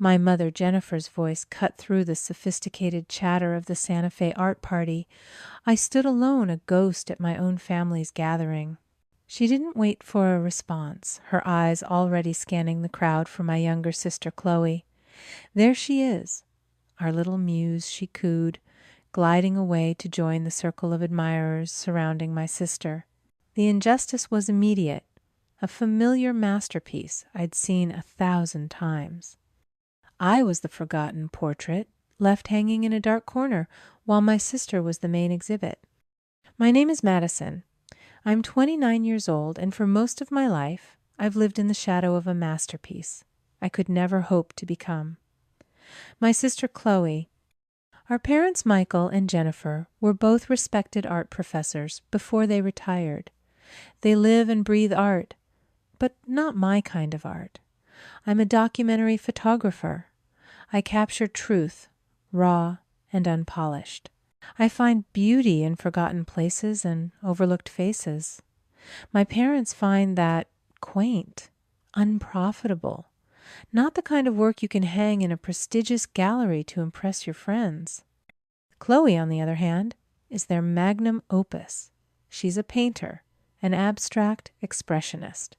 My mother Jennifer's voice cut through the sophisticated chatter of the Santa Fe art party. I stood alone, a ghost at my own family's gathering. She didn't wait for a response, her eyes already scanning the crowd for my younger sister Chloe. There she is, our little muse, she cooed, gliding away to join the circle of admirers surrounding my sister. The injustice was immediate, a familiar masterpiece I'd seen 1,000 times. I was the forgotten portrait, left hanging in a dark corner, while my sister was the main exhibit. My name is Madison. I'm 29 years old, and for most of my life, I've lived in the shadow of a masterpiece I could never hope to become. My sister Chloe. Our parents, Michael and Jennifer, were both respected art professors before they retired. They live and breathe art, but not my kind of art. I'm a documentary photographer. I capture truth, raw and unpolished. I find beauty in forgotten places and overlooked faces. My parents find that quaint, unprofitable, not the kind of work you can hang in a prestigious gallery to impress your friends. Chloe, on the other hand, is their magnum opus. She's a painter, an abstract expressionist.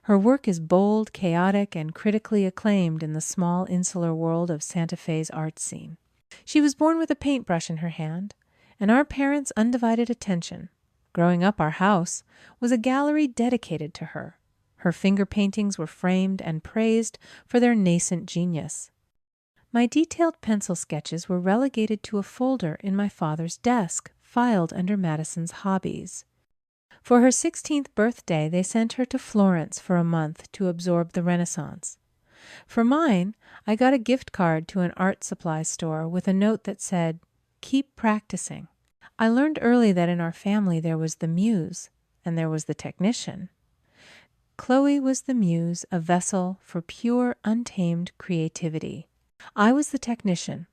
Her work is bold, chaotic, and critically acclaimed in the small insular world of Santa Fe's art scene. She was born with a paintbrush in her hand, and our parents' undivided attention, growing up our house, was a gallery dedicated to her. Her finger paintings were framed and praised for their nascent genius. My detailed pencil sketches were relegated to a folder in my father's desk, filed under Madison's hobbies. For her 16th birthday, they sent her to Florence for a month to absorb the Renaissance. For mine, I got a gift card to an art supply store with a note that said, "Keep practicing." I learned early that in our family there was the muse, and there was the technician. Chloe was the muse, a vessel for pure, untamed creativity. I was the technician,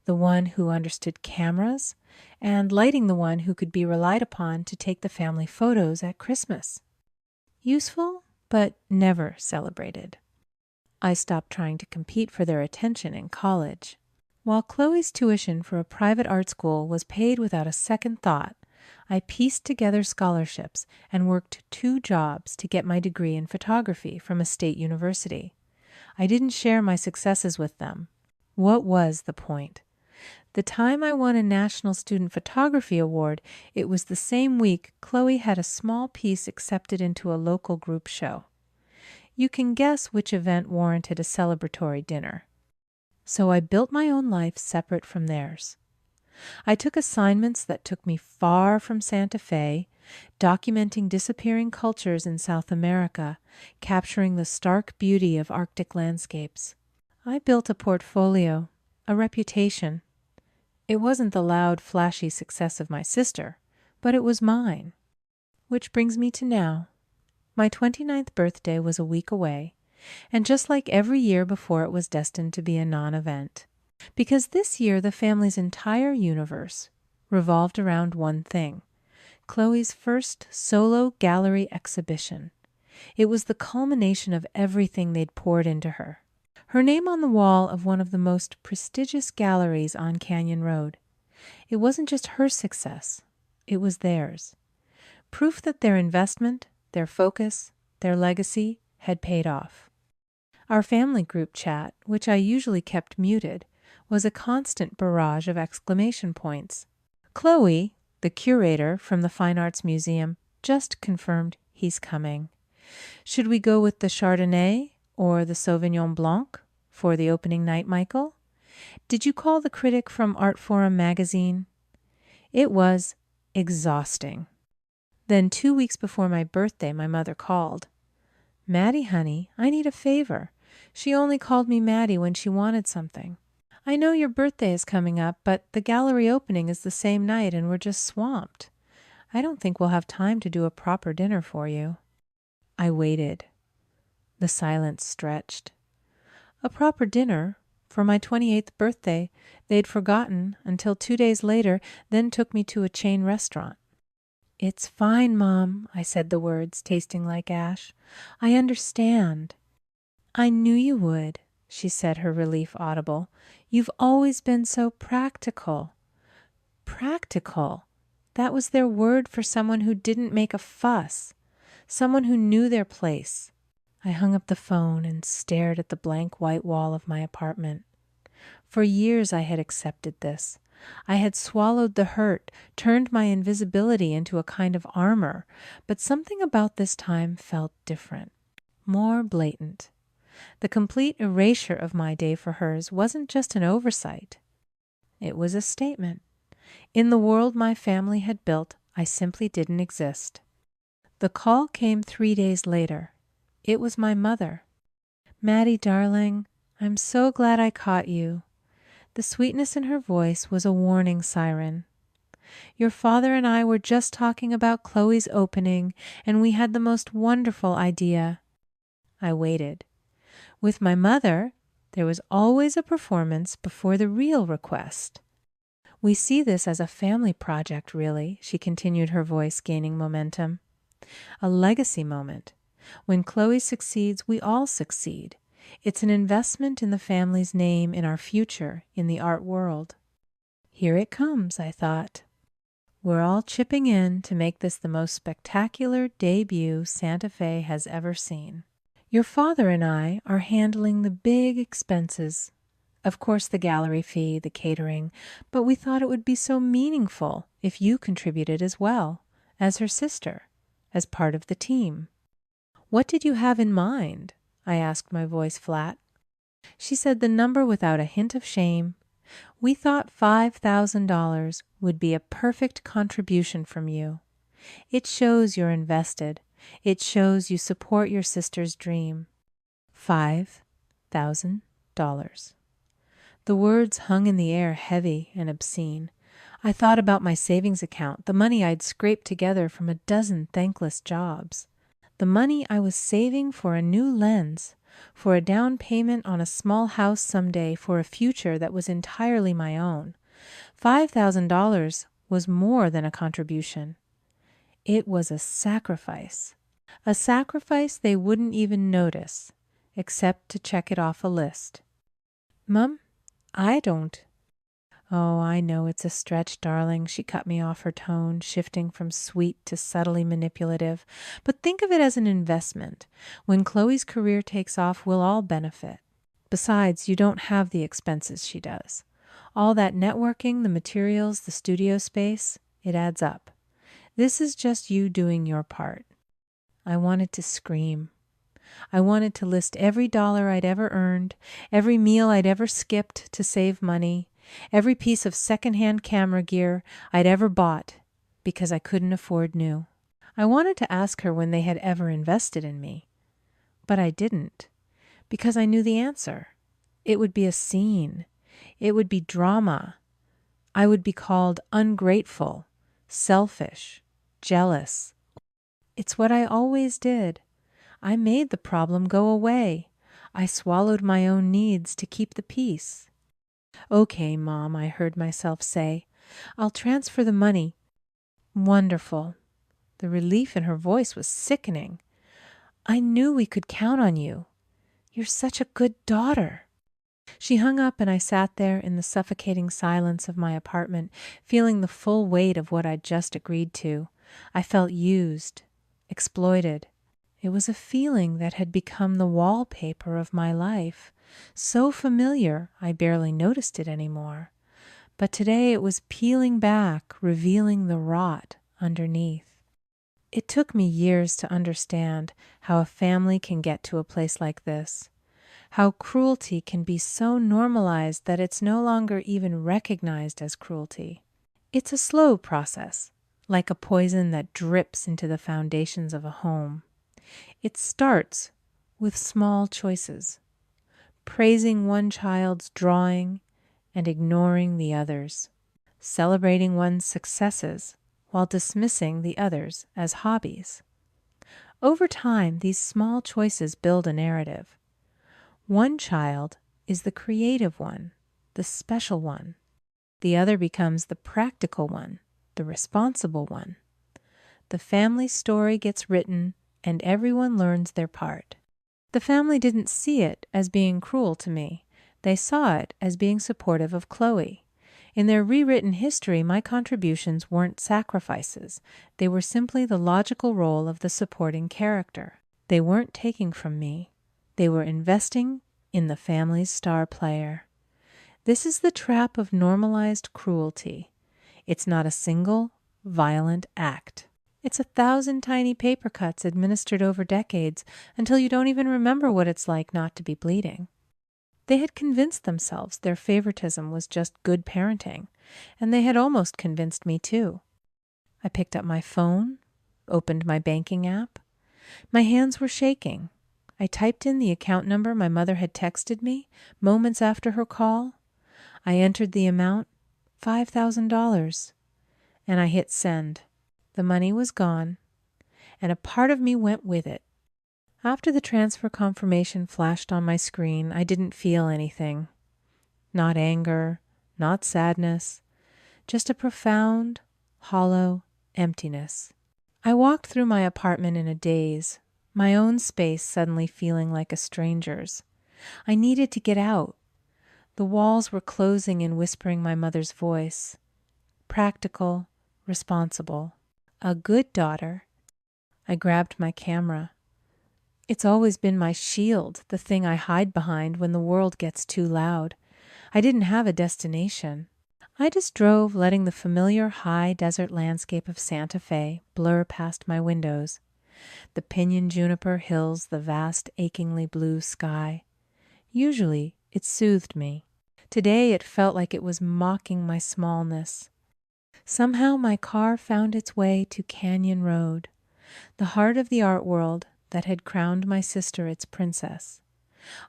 the one who understood cameras, and lighting, the one who could be relied upon to take the family photos at Christmas. Useful, but never celebrated. I stopped trying to compete for their attention in college. While Chloe's tuition for a private art school was paid without a second thought, I pieced together scholarships and worked 2 jobs to get my degree in photography from a state university. I didn't share my successes with them. What was the point? The time I won a National Student Photography Award, it was the same week Chloe had a small piece accepted into a local group show. You can guess which event warranted a celebratory dinner. So I built my own life separate from theirs. I took assignments that took me far from Santa Fe, documenting disappearing cultures in South America, capturing the stark beauty of Arctic landscapes. I built a portfolio, a reputation. It wasn't the loud, flashy success of my sister, but it was mine. Which brings me to now. My 29th birthday was a week away, and just like every year before, it was destined to be a non-event. Because this year the family's entire universe revolved around one thing, Chloe's first solo gallery exhibition. It was the culmination of everything they'd poured into her. Her name on the wall of one of the most prestigious galleries on Canyon Road. It wasn't just her success, it was theirs. Proof that their investment, their focus, their legacy had paid off. Our family group chat, which I usually kept muted, was a constant barrage of exclamation points. Chloe, the curator from the Fine Arts Museum, just confirmed he's coming. Should we go with the Chardonnay or the Sauvignon Blanc for the opening night, Michael? Did you call the critic from Art Forum magazine? It was exhausting. Then 2 weeks before my birthday, my mother called. "Maddie, honey, I need a favor. She only called me Maddie when she wanted something. I know your birthday is coming up, but the gallery opening is the same night and we're just swamped. I don't think we'll have time to do a proper dinner for you." I waited. The silence stretched. A proper dinner? For my 28th birthday, they'd forgotten until 2 days later, then took me to a chain restaurant. "It's fine, Mom," I said the words, tasting like ash. "I understand." "I knew you would," she said, her relief audible. You've always been so practical. Practical. That was their word for someone who didn't make a fuss, someone who knew their place. I hung up the phone and stared at the blank white wall of my apartment. For years I had accepted this. I had swallowed the hurt, turned my invisibility into a kind of armor, but something about this time felt different, more blatant. The complete erasure of my day for hers wasn't just an oversight. It was a statement. In the world my family had built, I simply didn't exist. The call came 3 days later. It was my mother. "Maddie, darling, I'm so glad I caught you." The sweetness in her voice was a warning siren. "Your father and I were just talking about Chloe's opening, and we had the most wonderful idea." I waited. With my mother, there was always a performance before the real request. "We see this as a family project, really," she continued, her voice gaining momentum. "A legacy moment. When Chloe succeeds, we all succeed. It's an investment in the family's name, in our future, in the art world." Here it comes, I thought. We're all chipping in to make this the most spectacular debut Santa Fe has ever seen. Your father and I are handling the big expenses. Of course, the gallery fee, the catering, but we thought it would be so meaningful if you contributed as well, as her sister, as part of the team. "What did you have in mind?" I asked, my voice flat. She said the number without a hint of shame. "We thought $5,000 would be a perfect contribution from you. It shows you're invested. It shows you support your sister's dream." $5,000. The words hung in the air heavy and obscene. I thought about my savings account, the money I'd scraped together from a dozen thankless jobs. The money I was saving for a new lens, for a down payment on a small house someday, for a future that was entirely my own. $5,000 was more than a contribution. It was a sacrifice they wouldn't even notice, except to check it off a list. "Mum, I don't." "Oh, I know it's a stretch, darling," she cut me off, her tone shifting from sweet to subtly manipulative. "But think of it as an investment. When Chloe's career takes off, we'll all benefit. Besides, you don't have the expenses she does. All that networking, the materials, the studio space, it adds up. This is just you doing your part." I wanted to scream. I wanted to list every dollar I'd ever earned, every meal I'd ever skipped to save money, every piece of secondhand camera gear I'd ever bought because I couldn't afford new. I wanted to ask her when they had ever invested in me, but I didn't, because I knew the answer. It would be a scene. It would be drama. I would be called ungrateful, selfish, jealous. It's what I always did. I made the problem go away. I swallowed my own needs to keep the peace. "Okay, Mom," I heard myself say. "I'll transfer the money." "Wonderful." The relief in her voice was sickening. "I knew we could count on you. You're such a good daughter." She hung up, and I sat there in the suffocating silence of my apartment, feeling the full weight of what I'd just agreed to. I felt used, exploited. It was a feeling that had become the wallpaper of my life, so familiar I barely noticed it anymore. But today it was peeling back, revealing the rot underneath. It took me years to understand how a family can get to a place like this, how cruelty can be so normalized that it's no longer even recognized as cruelty. It's a slow process, like a poison that drips into the foundations of a home. It starts with small choices, praising one child's drawing and ignoring the others, celebrating one's successes while dismissing the others as hobbies. Over time, these small choices build a narrative. One child is the creative one, the special one. The other becomes the practical one, the responsible one. The family story gets written, and everyone learns their part. The family didn't see it as being cruel to me. They saw it as being supportive of Chloe. In their rewritten history, my contributions weren't sacrifices. They were simply the logical role of the supporting character. They weren't taking from me. They were investing in the family's star player. This is the trap of normalized cruelty. It's not a single, violent act. It's 1,000 tiny paper cuts administered over decades until you don't even remember what it's like not to be bleeding. They had convinced themselves their favoritism was just good parenting, and they had almost convinced me too. I picked up my phone, opened my banking app. My hands were shaking. I typed in the account number my mother had texted me moments after her call. I entered the amount, $5,000, and I hit send. The money was gone, and a part of me went with it. After the transfer confirmation flashed on my screen, I didn't feel anything. Not anger, not sadness, just a profound, hollow emptiness. I walked through my apartment in a daze, my own space suddenly feeling like a stranger's. I needed to get out. The walls were closing and whispering my mother's voice. Practical, responsible, a good daughter. I grabbed my camera. It's always been my shield, the thing I hide behind when the world gets too loud. I didn't have a destination. I just drove, letting the familiar high desert landscape of Santa Fe blur past my windows. The pinyon juniper hills, the vast, achingly blue sky. Usually, it soothed me. Today, it felt like it was mocking my smallness. Somehow, my car found its way to Canyon Road, the heart of the art world that had crowned my sister its princess.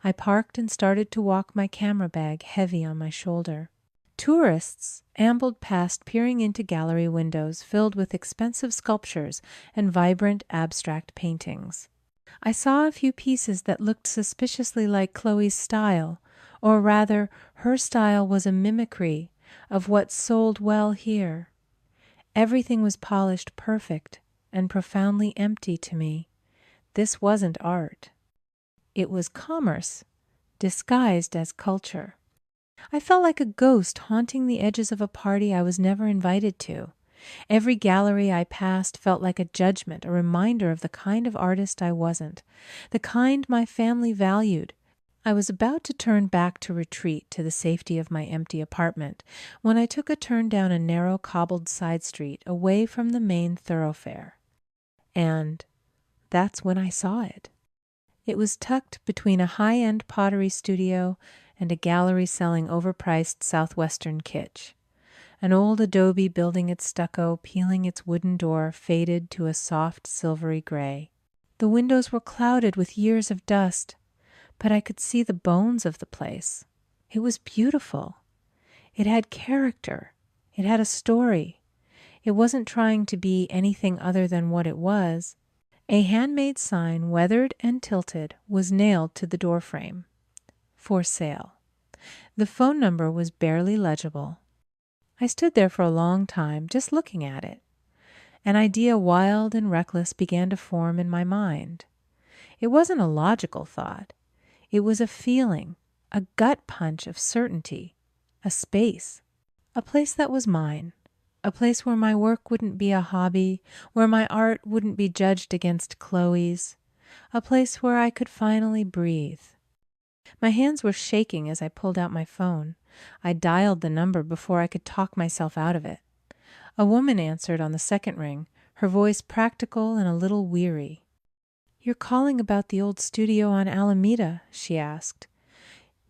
I parked and started to walk, my camera bag heavy on my shoulder. Tourists ambled past, peering into gallery windows filled with expensive sculptures and vibrant abstract paintings. I saw a few pieces that looked suspiciously like Chloe's style, or rather, her style was a mimicry of what sold well here. Everything was polished perfect and profoundly empty to me. This wasn't art. It was commerce, disguised as culture. I felt like a ghost haunting the edges of a party I was never invited to. Every gallery I passed felt like a judgment, a reminder of the kind of artist I wasn't, the kind my family valued. I was about to turn back to retreat to the safety of my empty apartment when I took a turn down a narrow cobbled side street away from the main thoroughfare. And that's when I saw it. It was tucked between a high-end pottery studio and a gallery selling overpriced southwestern kitsch. An old adobe building its stucco, peeling its wooden door, faded to a soft silvery gray. The windows were clouded with years of dust, but I could see the bones of the place. It was beautiful. It had character. It had a story. It wasn't trying to be anything other than what it was. A handmade sign, weathered and tilted, was nailed to the doorframe. For sale. The phone number was barely legible. I stood there for a long time, just looking at it. An idea wild and reckless began to form in my mind. It wasn't a logical thought. It was a feeling, a gut punch of certainty, a space, a place that was mine, a place where my work wouldn't be a hobby, where my art wouldn't be judged against Chloe's, a place where I could finally breathe. My hands were shaking as I pulled out my phone. I dialed the number before I could talk myself out of it. A woman answered on the second ring, her voice practical and a little weary. "You're calling about the old studio on Alameda?" she asked.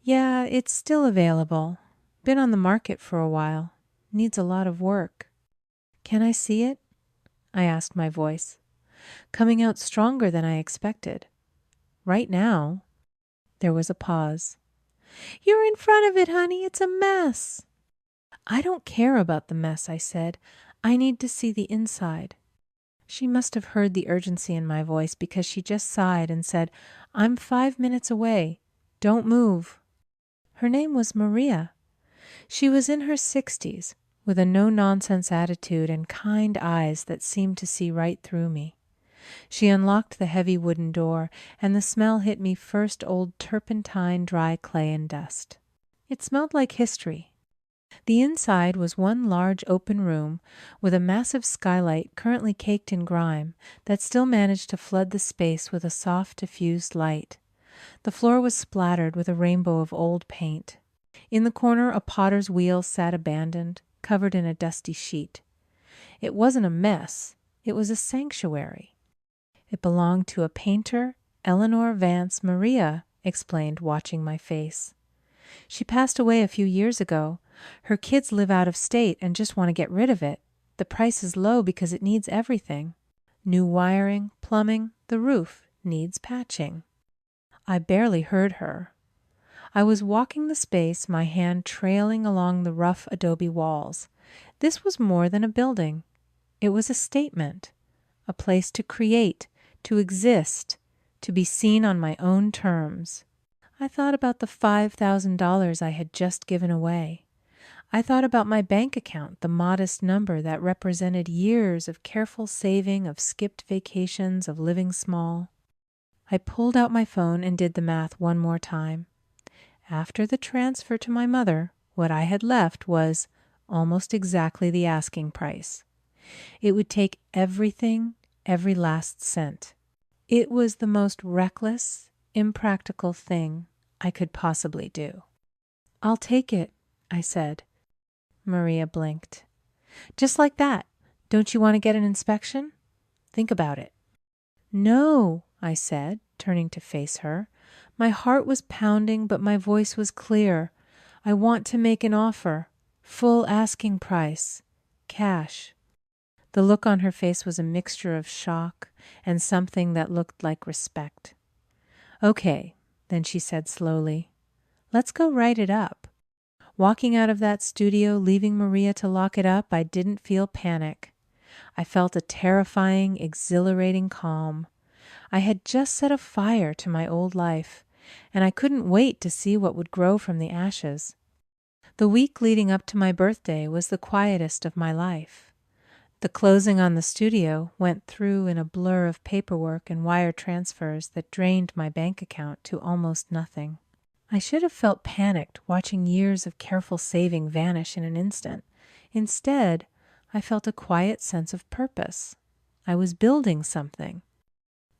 "Yeah, it's still available. Been on the market for a while. Needs a lot of work." "Can I see it?" I asked, my voice coming out stronger than I expected. "Right now." There was a pause. "You're in front of it, honey. It's a mess." "I don't care about the mess," I said. "I need to see the inside." She must have heard the urgency in my voice because she just sighed and said, "I'm 5 minutes away. Don't move." Her name was Maria. She was in her 60s, with a no-nonsense attitude and kind eyes that seemed to see right through me. She unlocked the heavy wooden door, and the smell hit me first old turpentine, dry clay, and dust. It smelled like history. The inside was one large open room with a massive skylight currently caked in grime that still managed to flood the space with a soft, diffused light. The floor was splattered with a rainbow of old paint. In the corner, a potter's wheel sat abandoned, covered in a dusty sheet. It wasn't a mess. It was a sanctuary. It belonged to a painter, Eleanor Vance Maria, explained, watching my face. She passed away a few years ago. Her kids live out of state and just want to get rid of it. The price is low because it needs everything. New wiring, plumbing, the roof needs patching. I barely heard her. I was walking the space, my hand trailing along the rough adobe walls. This was more than a building. It was a statement, a place to create, to exist, to be seen on my own terms. I thought about the $5,000 I had just given away. I thought about my bank account, the modest number that represented years of careful saving, of skipped vacations, of living small. I pulled out my phone and did the math one more time. After the transfer to my mother, what I had left was almost exactly the asking price. It would take everything, every last cent. It was the most reckless, impractical thing I could possibly do. "I'll take it," I said. Maria blinked. "Just like that. Don't you want to get an inspection? Think about it." "No," I said, turning to face her. My heart was pounding, but my voice was clear. "I want to make an offer. Full asking price. Cash." The look on her face was a mixture of shock and something that looked like respect. "Okay," then she said slowly. "Let's go write it up." Walking out of that studio, leaving Maria to lock it up, I didn't feel panic. I felt a terrifying, exhilarating calm. I had just set a fire to my old life, and I couldn't wait to see what would grow from the ashes. The week leading up to my birthday was the quietest of my life. The closing on the studio went through in a blur of paperwork and wire transfers that drained my bank account to almost nothing. I should have felt panicked watching years of careful saving vanish in an instant. Instead, I felt a quiet sense of purpose. I was building something.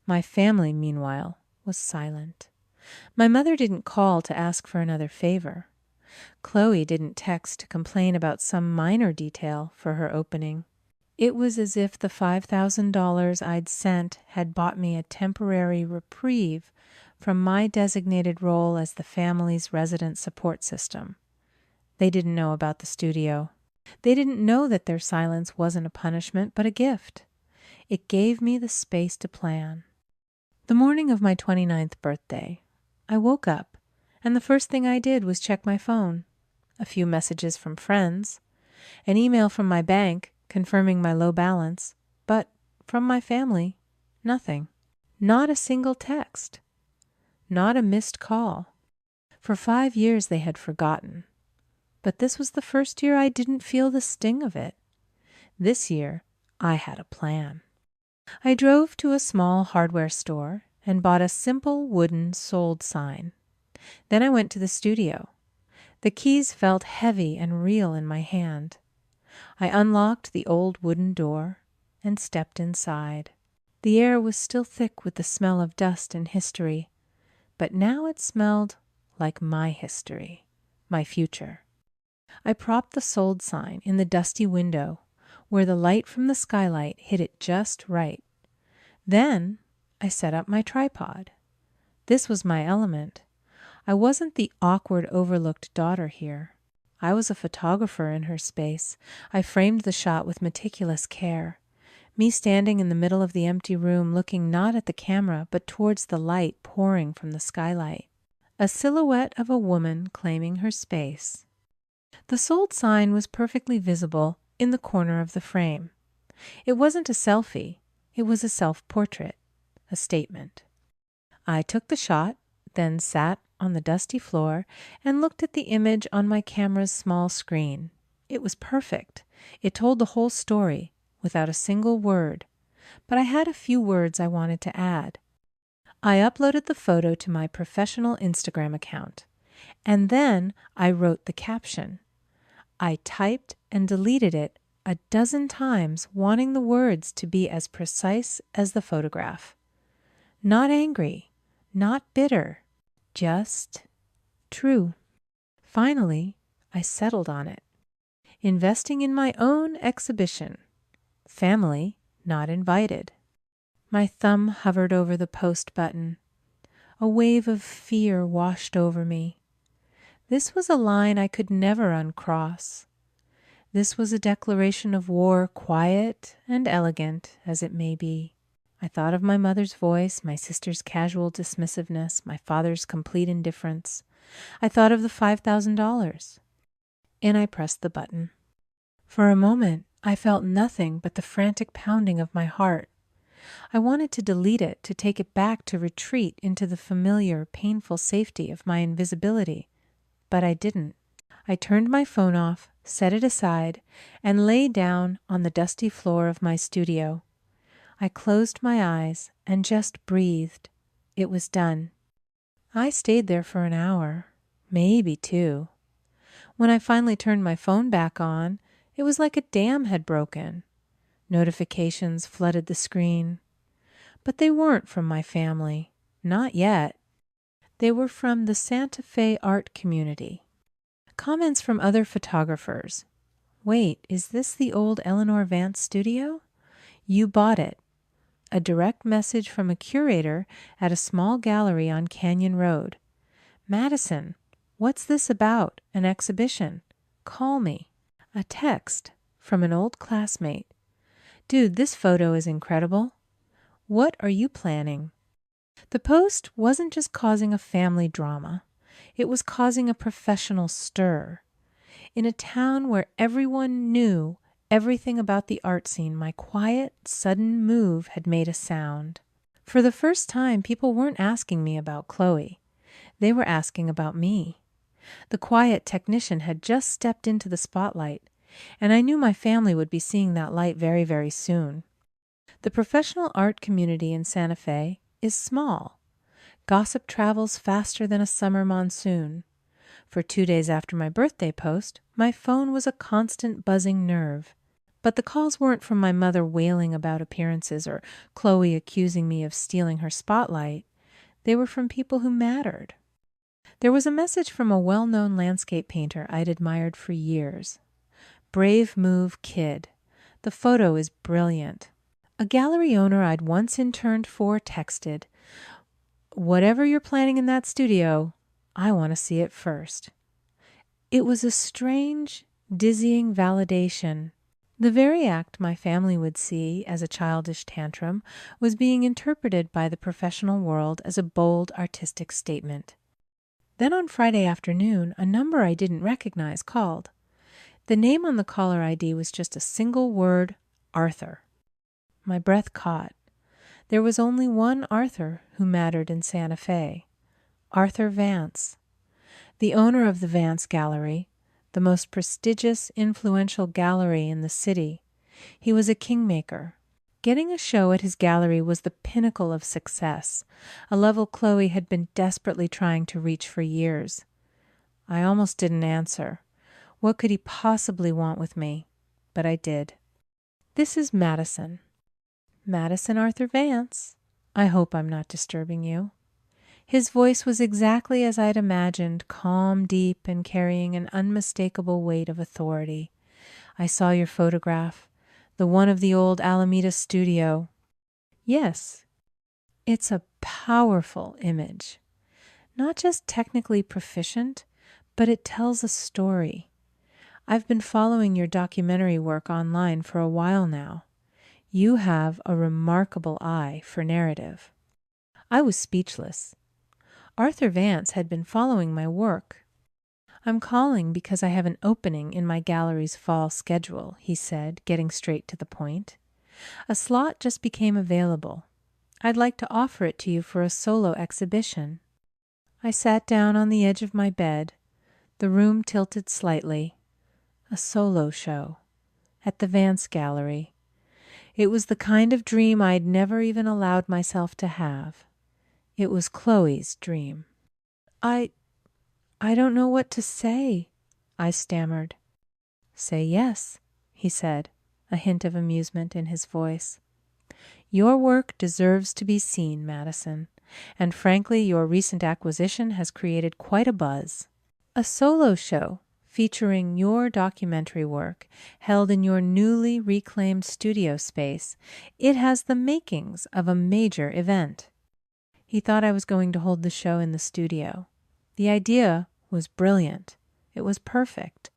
My family, meanwhile, was silent. My mother didn't call to ask for another favor. Chloe didn't text to complain about some minor detail for her opening. It was as if the $5,000 I'd sent had bought me a temporary reprieve from my designated role as the family's resident support system. They didn't know about the studio. They didn't know that their silence wasn't a punishment, but a gift. It gave me the space to plan. The morning of my 29th birthday, I woke up, and the first thing I did was check my phone. A few messages from friends, an email from my bank confirming my low balance, but from my family, nothing. Not a single text. Not a missed call. For 5 years they had forgotten. But this was the first year I didn't feel the sting of it. This year, I had a plan. I drove to a small hardware store and bought a simple wooden sold sign. Then I went to the studio. The keys felt heavy and real in my hand. I unlocked the old wooden door and stepped inside. The air was still thick with the smell of dust and history, but now it smelled like my history, my future. I propped the sold sign in the dusty window where the light from the skylight hit it just right. Then I set up my tripod. This was my element. I wasn't the awkward, overlooked daughter here. I was a photographer in her space. I framed the shot with meticulous care. Me standing in the middle of the empty room, looking not at the camera, but towards the light pouring from the skylight. A silhouette of a woman claiming her space. The sold sign was perfectly visible in the corner of the frame. It wasn't a selfie. It was a self-portrait, a statement. I took the shot, then sat on the dusty floor and looked at the image on my camera's small screen. It was perfect. It told the whole story, without a single word. but I had a few words I wanted to add. I uploaded the photo to my professional Instagram account, and then I wrote the caption. I typed and deleted it a dozen times, wanting the words to be as precise as the photograph. Not angry, not bitter, just true. Finally, I settled on it. Investing in my own exhibition. Family not invited. My thumb hovered over the post button. A wave of fear washed over me. This was a line I could never uncross. This was a declaration of war, quiet and elegant as it may be. I thought of my mother's voice, my sister's casual dismissiveness, my father's complete indifference. I thought of the $5,000. And I pressed the button. For a moment, I felt nothing but the frantic pounding of my heart. I wanted to delete it, to take it back, to retreat into the familiar, painful safety of my invisibility. But I didn't. I turned my phone off, set it aside, and lay down on the dusty floor of my studio. I closed my eyes and just breathed. It was done. I stayed there for an hour, maybe 2. When I finally turned my phone back on, it was like a dam had broken. Notifications flooded the screen. But they weren't from my family. Not yet. They were from the Santa Fe art community. Comments from other photographers. Wait, is this the old Eleanor Vance studio? You bought it. A direct message from a curator at a small gallery on Canyon Road. Madison, what's this about? An exhibition? Call me. A text from an old classmate. Dude, this photo is incredible. What are you planning? The post wasn't just causing a family drama. It was causing a professional stir. In a town where everyone knew everything about the art scene, my quiet, sudden move had made a sound. For the first time, people weren't asking me about Chloe. They were asking about me. The quiet technician had just stepped into the spotlight, and I knew my family would be seeing that light very, very soon. The professional art community in Santa Fe is small. Gossip travels faster than a summer monsoon. For 2 days after my birthday post, my phone was a constant buzzing nerve. But the calls weren't from my mother wailing about appearances or Chloe accusing me of stealing her spotlight. They were from people who mattered. There was a message from a well-known landscape painter I'd admired for years. Brave move, kid. The photo is brilliant. A gallery owner I'd once interned for texted, whatever you're planning in that studio, I want to see it first. It was a strange, dizzying validation. The very act my family would see as a childish tantrum was being interpreted by the professional world as a bold artistic statement. Then on Friday afternoon, a number I didn't recognize called. The name on the caller ID was just a single word, Arthur. My breath caught. There was only one Arthur who mattered in Santa Fe. Arthur Vance. The owner of the Vance Gallery, the most prestigious, influential gallery in the city. He was a kingmaker. Getting a show at his gallery was the pinnacle of success, a level Chloe had been desperately trying to reach for years. I almost didn't answer. What could he possibly want with me? But I did. This is Madison. Madison Arthur Vance. I hope I'm not disturbing you. His voice was exactly as I'd imagined, calm, deep, and carrying an unmistakable weight of authority. I saw your photograph, the one of the old Alameda studio. Yes, it's a powerful image. Not just technically proficient, but it tells a story. I've been following your documentary work online for a while now. You have a remarkable eye for narrative. I was speechless. Arthur Vance had been following my work. I'm calling because I have an opening in my gallery's fall schedule, he said, getting straight to the point. A slot just became available. I'd like to offer it to you for a solo exhibition. I sat down on the edge of my bed. The room tilted slightly. A solo show. At the Vance Gallery. It was the kind of dream I'd never even allowed myself to have. It was Chloe's dream. I don't know what to say, I stammered. Say yes, he said, a hint of amusement in his voice. Your work deserves to be seen, Madison, and frankly, your recent acquisition has created quite a buzz. A solo show featuring your documentary work held in your newly reclaimed studio space. It has the makings of a major event. He thought I was going to hold the show in the studio. The idea was brilliant. It was perfect.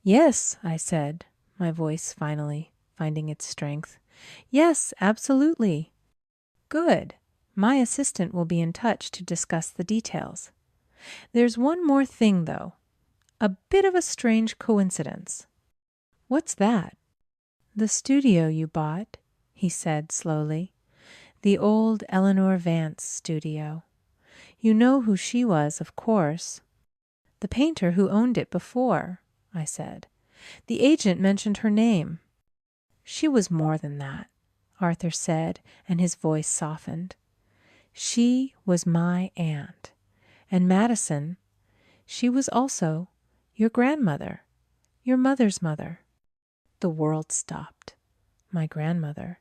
Yes, I said, my voice finally finding its strength. Yes, absolutely. Good. My assistant will be in touch to discuss the details. There's one more thing, though. A bit of a strange coincidence. What's that? The studio you bought, he said slowly. The old Eleanor Vance studio. You know who she was, of course. The painter who owned it before, I said. The agent mentioned her name. She was more than that, Arthur said, and his voice softened. She was my aunt. And Madison, she was also your grandmother, your mother's mother. The world stopped. My grandmother.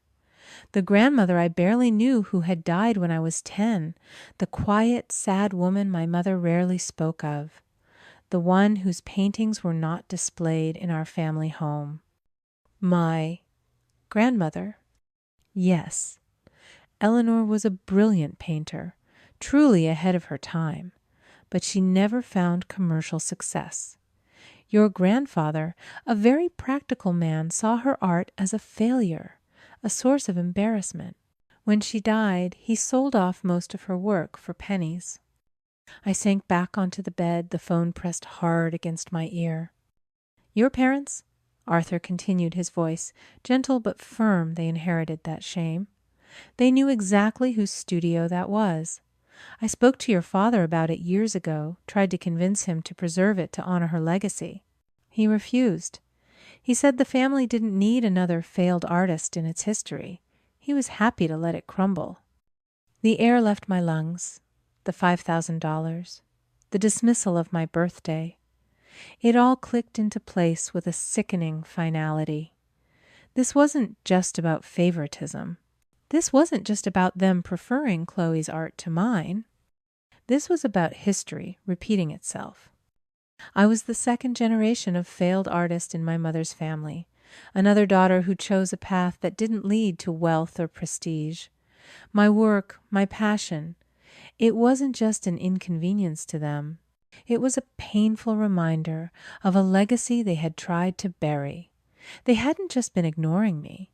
The grandmother I barely knew who had died when I was 10, the quiet, sad woman my mother rarely spoke of, the one whose paintings were not displayed in our family home. My grandmother? Yes. Eleanor was a brilliant painter, truly ahead of her time, but she never found commercial success. Your grandfather, a very practical man, saw her art as a failure, a source of embarrassment. When she died, he sold off most of her work for pennies. I sank back onto the bed, the phone pressed hard against my ear. Your parents? Arthur continued, his voice, gentle but firm. They inherited that shame. They knew exactly whose studio that was. I spoke to your father about it years ago, tried to convince him to preserve it to honor her legacy. He refused. He said the family didn't need another failed artist in its history. He was happy to let it crumble. The air left my lungs, the $5,000, the dismissal of my birthday. It all clicked into place with a sickening finality. This wasn't just about favoritism. This wasn't just about them preferring Chloe's art to mine. This was about history repeating itself. I was the second generation of failed artist in my mother's family, another daughter who chose a path that didn't lead to wealth or prestige. My work, my passion, it wasn't just an inconvenience to them. It was a painful reminder of a legacy they had tried to bury. They hadn't just been ignoring me.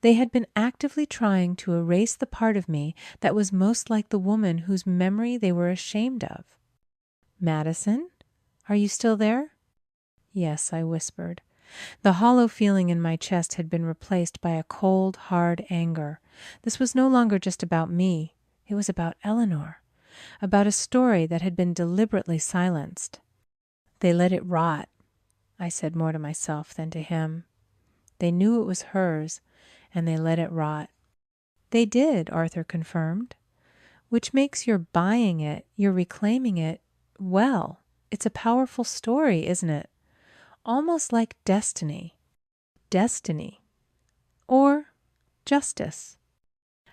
They had been actively trying to erase the part of me that was most like the woman whose memory they were ashamed of. Madison, are you still there? Yes, I whispered. The hollow feeling in my chest had been replaced by a cold, hard anger. This was no longer just about me. It was about Eleanor, about a story that had been deliberately silenced. They let it rot, I said more to myself than to him. They knew it was hers, and they let it rot. They did, Arthur confirmed. Which makes your buying it, your reclaiming it, well, it's a powerful story, isn't it? Almost like destiny. Destiny. Or justice.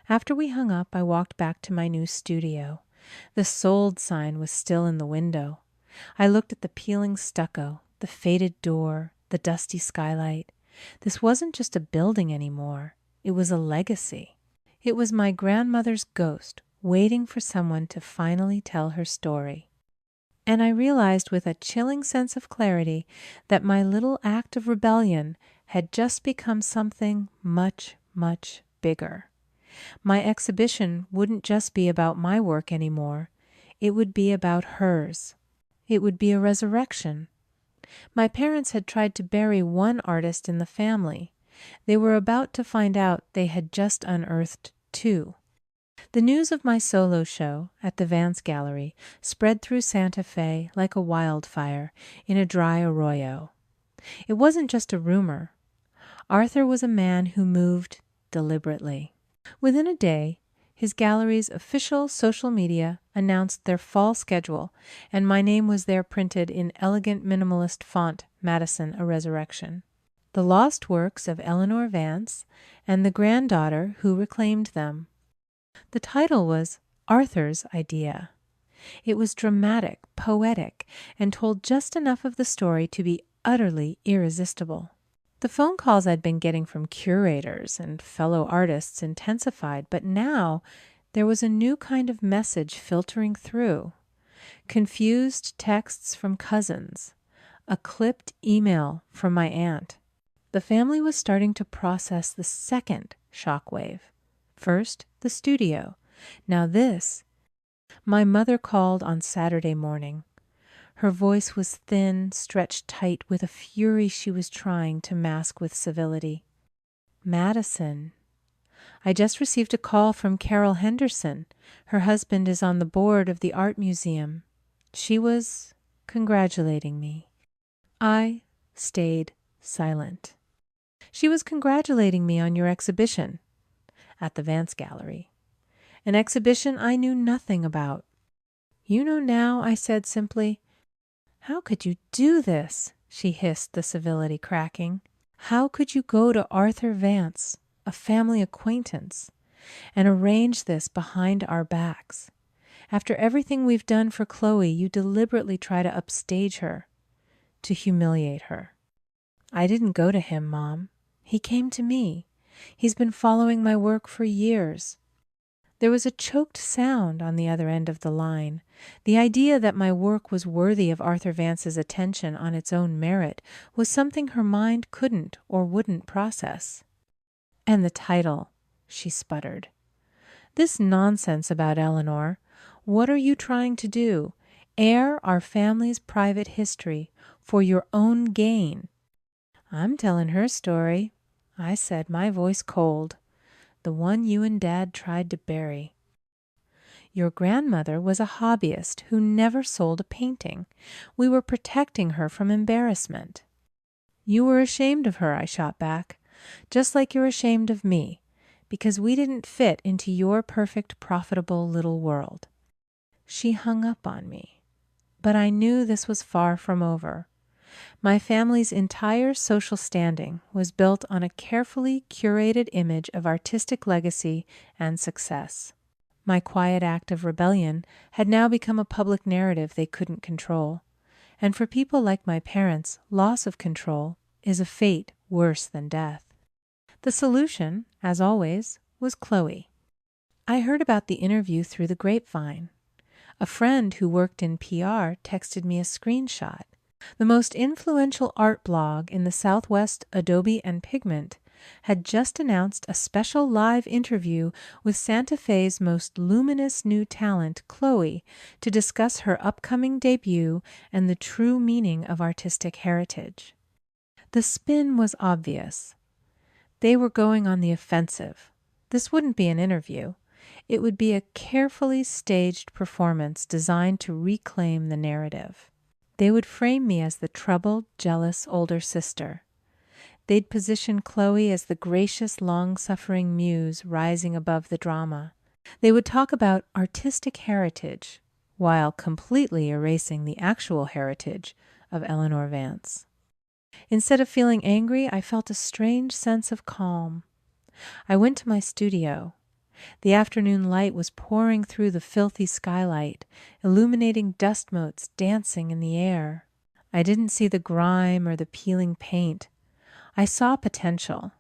After we hung up, I walked back to my new studio. The sold sign was still in the window. I looked at the peeling stucco, the faded door, the dusty skylight. This wasn't just a building anymore. It was a legacy. It was my grandmother's ghost waiting for someone to finally tell her story. And I realized with a chilling sense of clarity that my little act of rebellion had just become something much, much bigger. My exhibition wouldn't just be about my work anymore. It would be about hers. It would be a resurrection. My parents had tried to bury one artist in the family. They were about to find out they had just unearthed two. The news of my solo show at the Vance Gallery spread through Santa Fe like a wildfire in a dry arroyo. It wasn't just a rumor. Arthur was a man who moved deliberately. Within a day, his gallery's official social media announced their fall schedule, and my name was there printed in elegant minimalist font, Madison, a Resurrection. The lost works of Eleanor Vance and the granddaughter who reclaimed them. The title was Arthur's Idea. It was dramatic, poetic, and told just enough of the story to be utterly irresistible. The phone calls I'd been getting from curators and fellow artists intensified, but now there was a new kind of message filtering through. Confused texts from cousins, a clipped email from my aunt. The family was starting to process the second shockwave. First, the studio. Now this. My mother called on Saturday morning. Her voice was thin, stretched tight with a fury she was trying to mask with civility. Madison. I just received a call from Carol Henderson. Her husband is on the board of the art museum. She was congratulating me. I stayed silent. She was congratulating me on your exhibition at the Vance Gallery, an exhibition I knew nothing about. You know now, I said simply. How could you do this? She hissed, the civility cracking. How could you go to Arthur Vance, a family acquaintance, and arrange this behind our backs? After everything we've done for Chloe, you deliberately try to upstage her, to humiliate her. I didn't go to him, Mom. He came to me. He's been following my work for years. There was a choked sound on the other end of the line. The idea that my work was worthy of Arthur Vance's attention on its own merit was something her mind couldn't or wouldn't process. And the title, she sputtered. This nonsense about Eleanor. What are you trying to do? Air our family's private history for your own gain. I'm telling her story, I said, my voice cold. The one you and Dad tried to bury. Your grandmother was a hobbyist who never sold a painting. We were protecting her from embarrassment. You were ashamed of her, I shot back, just like you're ashamed of me, because we didn't fit into your perfect, profitable little world. She hung up on me, but I knew this was far from over. My family's entire social standing was built on a carefully curated image of artistic legacy and success. My quiet act of rebellion had now become a public narrative they couldn't control. And for people like my parents, loss of control is a fate worse than death. The solution, as always, was Chloe. I heard about the interview through the grapevine. A friend who worked in PR texted me a screenshot. The most influential art blog in the Southwest Adobe and Pigment had just announced a special live interview with Santa Fe's most luminous new talent, Chloe, to discuss her upcoming debut and the true meaning of artistic heritage. The spin was obvious. They were going on the offensive. This wouldn't be an interview. It would be a carefully staged performance designed to reclaim the narrative. They would frame me as the troubled, jealous older sister. They'd position Chloe as the gracious, long-suffering muse rising above the drama. They would talk about artistic heritage while completely erasing the actual heritage of Eleanor Vance. Instead of feeling angry, I felt a strange sense of calm. I went to my studio. The afternoon light was pouring through the filthy skylight, illuminating dust motes dancing in the air. I didn't see the grime or the peeling paint. I saw potential.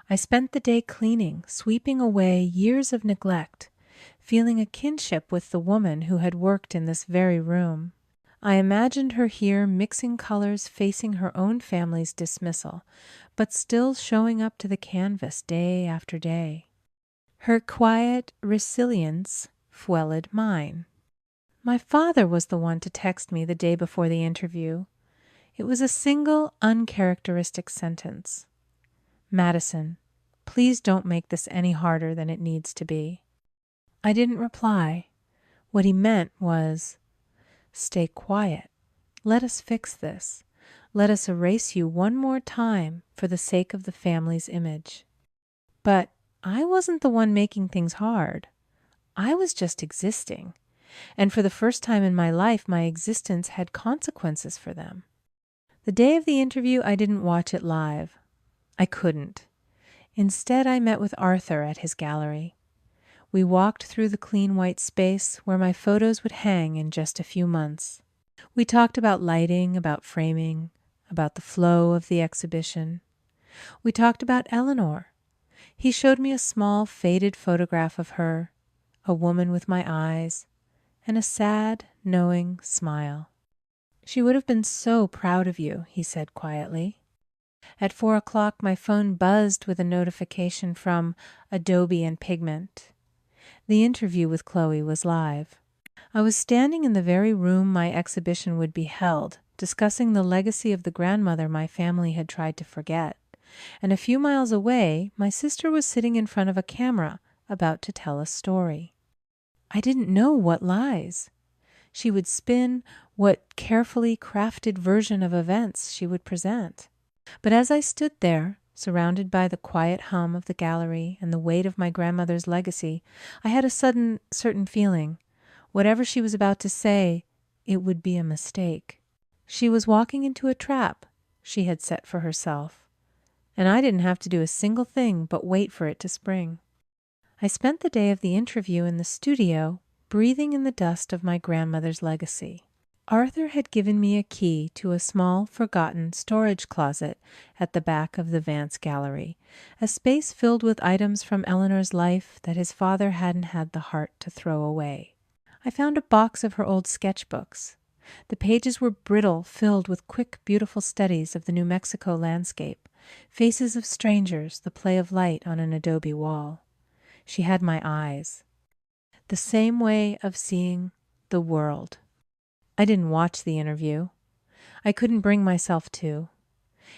I spent the day cleaning, sweeping away years of neglect, feeling a kinship with the woman who had worked in this very room. I imagined her here mixing colors, facing her own family's dismissal, but still showing up to the canvas day after day. Her quiet resilience fueled mine. My father was the one to text me the day before the interview. It was a single, uncharacteristic sentence. Madison, please don't make this any harder than it needs to be. I didn't reply. What he meant was, stay quiet. Let us fix this. Let us erase you one more time for the sake of the family's image. But I wasn't the one making things hard. I was just existing. And for the first time in my life, my existence had consequences for them. The day of the interview, I didn't watch it live. I couldn't. Instead, I met with Arthur at his gallery. We walked through the clean white space where my photos would hang in just a few months. We talked about lighting, about framing, about the flow of the exhibition. We talked about Eleanor. He showed me a small, faded photograph of her, a woman with my eyes, and a sad, knowing smile. She would have been so proud of you, he said quietly. At 4 o'clock, my phone buzzed with a notification from Adobe and Pigment. The interview with Chloe was live. I was standing in the very room my exhibition would be held, discussing the legacy of the grandmother my family had tried to forget. And a few miles away, my sister was sitting in front of a camera, about to tell a story. I didn't know what lies. She would spin what carefully crafted version of events she would present. But as I stood there, surrounded by the quiet hum of the gallery and the weight of my grandmother's legacy, I had a sudden, certain feeling. Whatever she was about to say, it would be a mistake. She was walking into a trap she had set for herself, and I didn't have to do a single thing but wait for it to spring. I spent the day of the interview in the studio, breathing in the dust of my grandmother's legacy. Arthur had given me a key to a small, forgotten storage closet at the back of the Vance Gallery, a space filled with items from Eleanor's life that his father hadn't had the heart to throw away. I found a box of her old sketchbooks. The pages were brittle, filled with quick, beautiful studies of the New Mexico landscape, faces of strangers, the play of light on an adobe wall. She had my eyes. The same way of seeing the world. I didn't watch the interview. I couldn't bring myself to.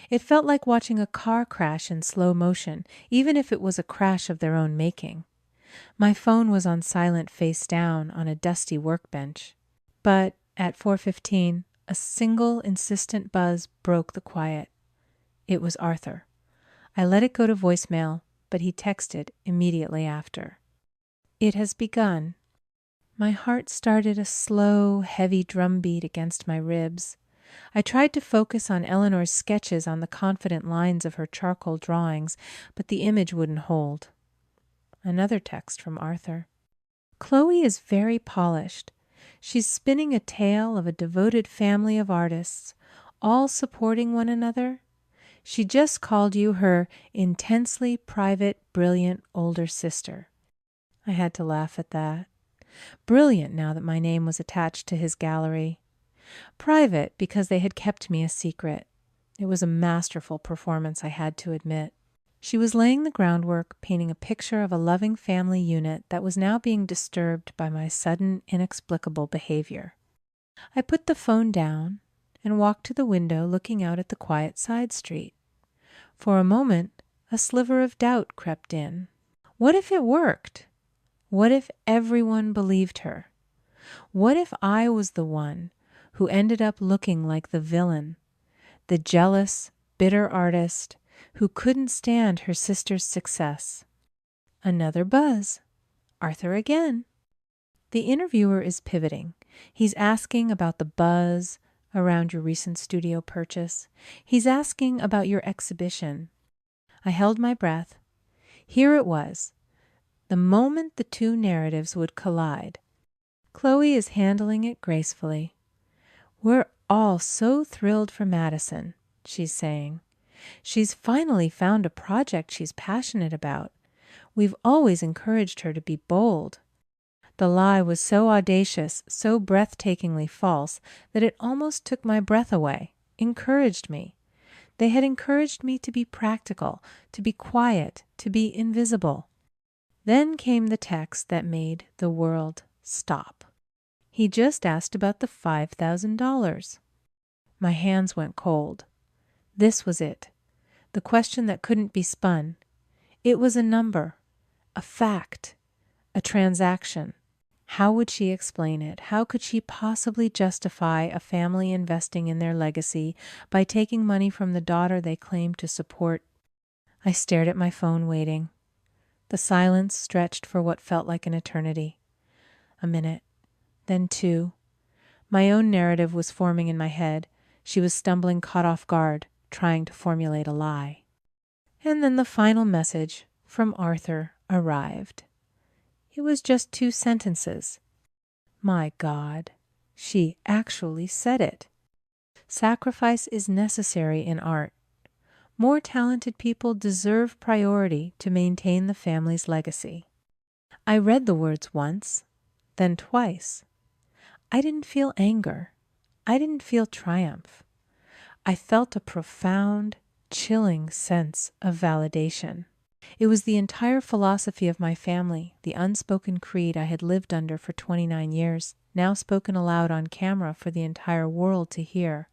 It felt like watching a car crash in slow motion, even if it was a crash of their own making. My phone was on silent face down on a dusty workbench. But at 4:15, a single insistent buzz broke the quiet. It was Arthur. I let it go to voicemail, but he texted immediately after. It has begun. My heart started a slow, heavy drumbeat against my ribs. I tried to focus on Eleanor's sketches on the confident lines of her charcoal drawings, but the image wouldn't hold. Another text from Arthur. Chloe is very polished. She's spinning a tale of a devoted family of artists, all supporting one another. She just called you her intensely private, brilliant older sister. I had to laugh at that. Brilliant now that my name was attached to his gallery. Private because they had kept me a secret. It was a masterful performance, I had to admit. She was laying the groundwork, painting a picture of a loving family unit that was now being disturbed by my sudden, inexplicable behavior. I put the phone down and walked to the window looking out at the quiet side street. For a moment, a sliver of doubt crept in. What if it worked? What if everyone believed her? What if I was the one who ended up looking like the villain, the jealous, bitter artist who couldn't stand her sister's success? Another buzz. Arthur again. The interviewer is pivoting. He's asking about the buzz around your recent studio purchase. He's asking about your exhibition. I held my breath. Here it was. The moment the two narratives would collide. Chloe is handling it gracefully. We're all so thrilled for Madison, she's saying. She's finally found a project she's passionate about. We've always encouraged her to be bold. The lie was so audacious, so breathtakingly false, that it almost took my breath away, encouraged me. They had encouraged me to be practical, to be quiet, to be invisible. Then came the text that made the world stop. He just asked about the $5,000. My hands went cold. This was it. The question that couldn't be spun. It was a number, a fact, a transaction. How would she explain it? How could she possibly justify a family investing in their legacy by taking money from the daughter they claimed to support? I stared at my phone, waiting. The silence stretched for what felt like an eternity. A minute, then 2. My own narrative was forming in my head. She was stumbling, caught off guard, trying to formulate a lie. And then the final message from Arthur arrived. It was just 2 sentences. My God, she actually said it. Sacrifice is necessary in art. More talented people deserve priority to maintain the family's legacy. I read the words once, then twice. I didn't feel anger. I didn't feel triumph. I felt a profound, chilling sense of validation. It was the entire philosophy of my family, the unspoken creed I had lived under for 29 years, now spoken aloud on camera for the entire world to hear.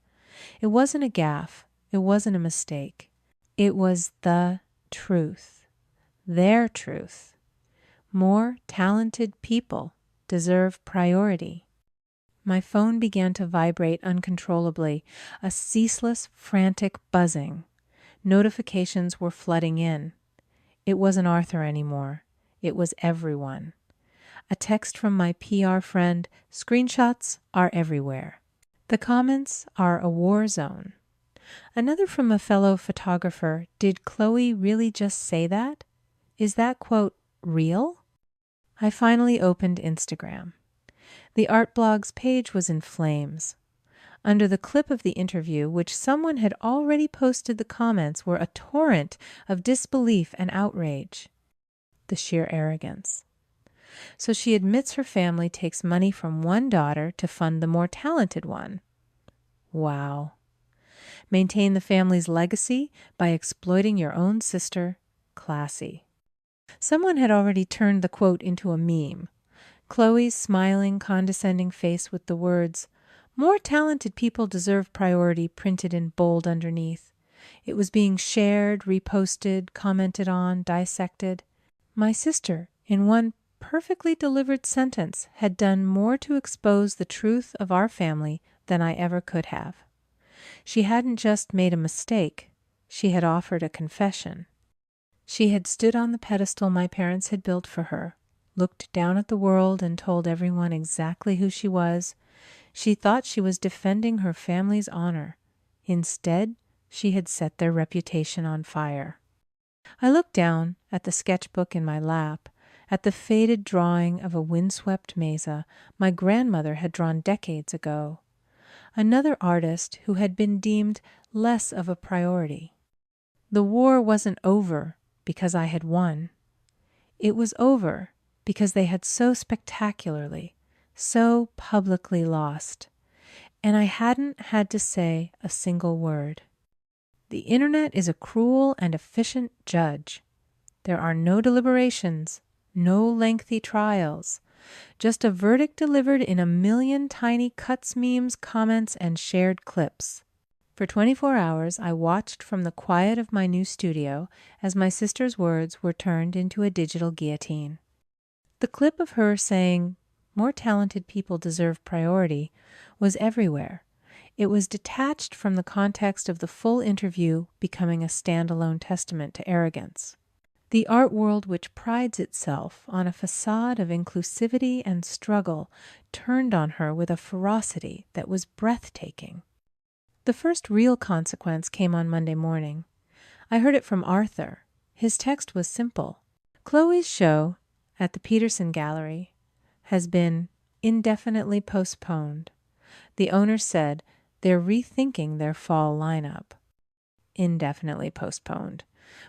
It wasn't a gaffe. It wasn't a mistake. It was the truth. Their truth. More talented people deserve priority. My phone began to vibrate uncontrollably, a ceaseless, frantic buzzing. Notifications were flooding in. It wasn't Arthur anymore. It was everyone. A text from my PR friend, "Screenshots are everywhere." The comments are a war zone. Another from a fellow photographer, "Did Chloe really just say that? Is that quote real?" I finally opened Instagram. The art blog's page was in flames. Under the clip of the interview, which someone had already posted, the comments were a torrent of disbelief and outrage. The sheer arrogance. So she admits her family takes money from one daughter to fund the more talented one. Wow. Maintain the family's legacy by exploiting your own sister. Classy. Someone had already turned the quote into a meme. Chloe's smiling, condescending face with the words, "More talented people deserve priority," printed in bold underneath. It was being shared, reposted, commented on, dissected. My sister, in one perfectly delivered sentence, had done more to expose the truth of our family than I ever could have. She hadn't just made a mistake, she had offered a confession. She had stood on the pedestal my parents had built for her, looked down at the world and told everyone exactly who she was. She thought she was defending her family's honor. Instead, she had set their reputation on fire. I looked down at the sketchbook in my lap, at the faded drawing of a windswept mesa my grandmother had drawn decades ago. Another artist who had been deemed less of a priority. The war wasn't over because I had won. It was over because they had so spectacularly, so publicly lost, and I hadn't had to say a single word. The internet is a cruel and efficient judge. There are no deliberations, no lengthy trials, just a verdict delivered in a million tiny cuts, memes, comments, and shared clips. For 24 hours, I watched from the quiet of my new studio as my sister's words were turned into a digital guillotine. The clip of her saying, "More talented people deserve priority," was everywhere. It was detached from the context of the full interview, becoming a standalone testament to arrogance. The art world, which prides itself on a facade of inclusivity and struggle, turned on her with a ferocity that was breathtaking. The first real consequence came on Monday morning. I heard it from Arthur. His text was simple. "Chloe's show at the Peterson Gallery has been indefinitely postponed. The owner said they're rethinking their fall lineup." Indefinitely postponed.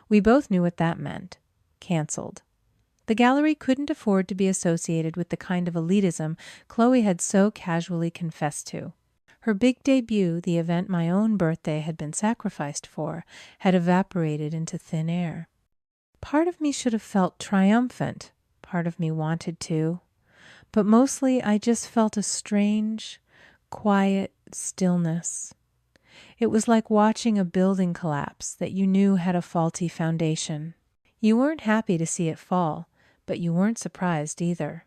We both knew what that meant. Canceled. The gallery couldn't afford to be associated with the kind of elitism Chloe had so casually confessed to. Her big debut, the event my own birthday had been sacrificed for, had evaporated into thin air. Part of me should have felt triumphant. Part of me wanted to. But mostly I just felt a strange, quiet stillness. It was like watching a building collapse that you knew had a faulty foundation. You weren't happy to see it fall, but you weren't surprised either.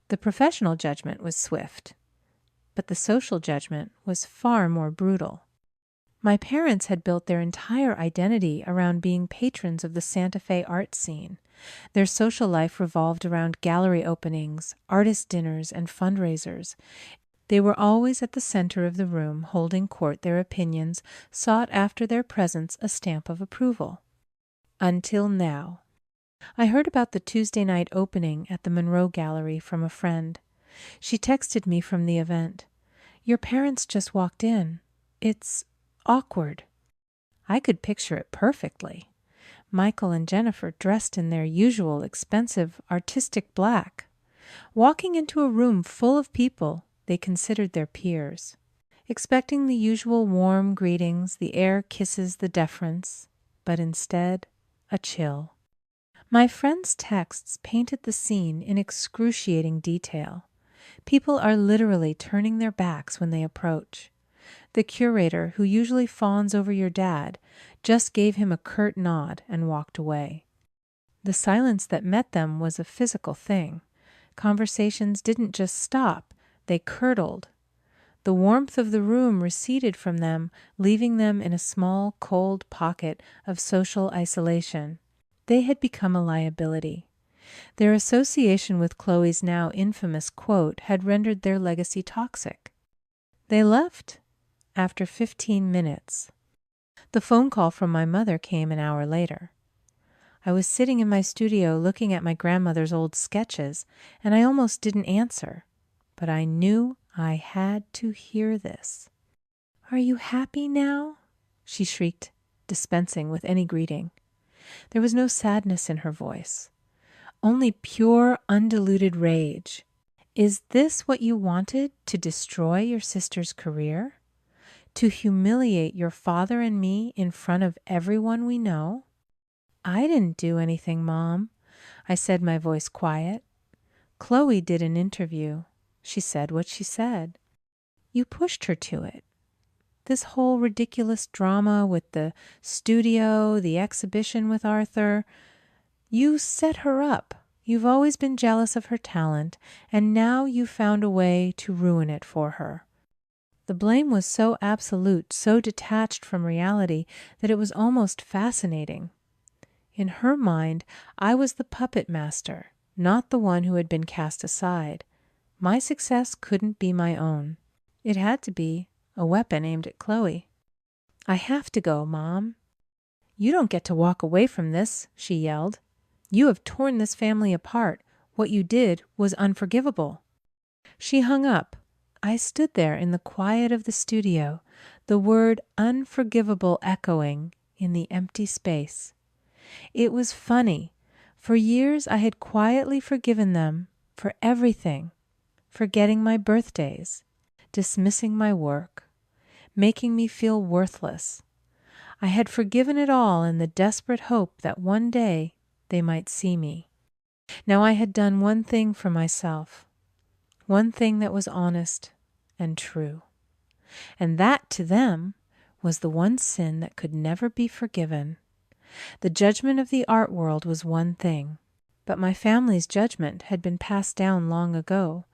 The professional judgment was swift, but the social judgment was far more brutal. My parents had built their entire identity around being patrons of the Santa Fe art scene, Their social life revolved around gallery openings, artist dinners, and fundraisers. They were always at the center of the room, holding court. Their opinions sought after their presence a stamp of approval. Until now. I heard about the Tuesday night opening at the Monroe Gallery from a friend. She texted me from the event. "Your parents just walked in. It's awkward." I could picture it perfectly. Michael and Jennifer dressed in their usual expensive artistic black. Walking into a room full of people they considered their peers. Expecting the usual warm greetings, the air kisses, the deference, but instead, a chill. My friend's texts painted the scene in excruciating detail. People are literally turning their backs when they approach. The curator, who usually fawns over your dad, just gave him a curt nod and walked away. The silence that met them was a physical thing. Conversations didn't just stop, they curdled. The warmth of the room receded from them, leaving them in a small, cold pocket of social isolation. They had become a liability. Their association with Chloe's now infamous quote had rendered their legacy toxic. They left after 15 minutes. The phone call from my mother came an hour later. I was sitting in my studio looking at my grandmother's old sketches, and I almost didn't answer, but I knew I had to hear this. "Are you happy now?" she shrieked, dispensing with any greeting. There was no sadness in her voice, only pure, undiluted rage. "Is this what you wanted, to destroy your sister's career? To humiliate your father and me in front of everyone we know?" "I didn't do anything, Mom," I said, my voice quiet. "Chloe did an interview. She said what she said. You pushed her to it. This whole ridiculous drama with the studio, the exhibition with Arthur, you set her up. You've always been jealous of her talent, and now you found a way to ruin it for her." The blame was so absolute, so detached from reality, that it was almost fascinating. In her mind, I was the puppet master, not the one who had been cast aside. My success couldn't be my own. It had to be a weapon aimed at Chloe. "I have to go, Mom." "You don't get to walk away from this," she yelled. "You have torn this family apart. What you did was unforgivable." She hung up. I stood there in the quiet of the studio, the word unforgivable echoing in the empty space. It was funny. For years I had quietly forgiven them for everything, forgetting my birthdays, dismissing my work, making me feel worthless. I had forgiven it all in the desperate hope that one day they might see me. Now I had done one thing for myself, one thing that was honest and true. And that, to them, was the one sin that could never be forgiven. The judgment of the art world was one thing, but my family's judgment had been passed down long ago.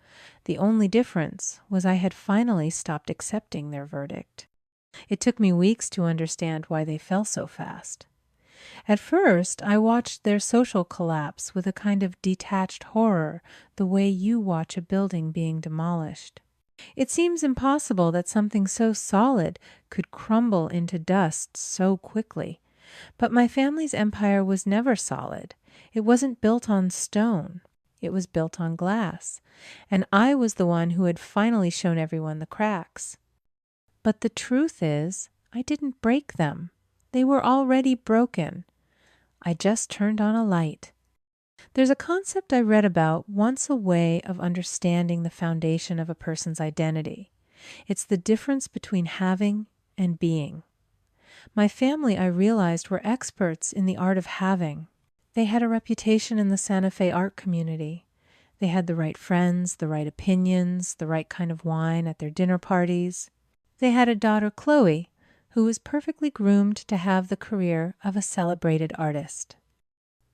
The only difference was I had finally stopped accepting their verdict. It took me weeks to understand why they fell so fast. At first, I watched their social collapse with a kind of detached horror, the way you watch a building being demolished. It seems impossible that something so solid could crumble into dust so quickly. But my family's empire was never solid. It wasn't built on stone. It was built on glass. And I was the one who had finally shown everyone the cracks. But the truth is, I didn't break them. They were already broken. I just turned on a light. There's a concept I read about once, a way of understanding the foundation of a person's identity. It's the difference between having and being. My family, I realized, were experts in the art of having. They had a reputation in the Santa Fe art community. They had the right friends, the right opinions, the right kind of wine at their dinner parties. They had a daughter, Chloe, who was perfectly groomed to have the career of a celebrated artist.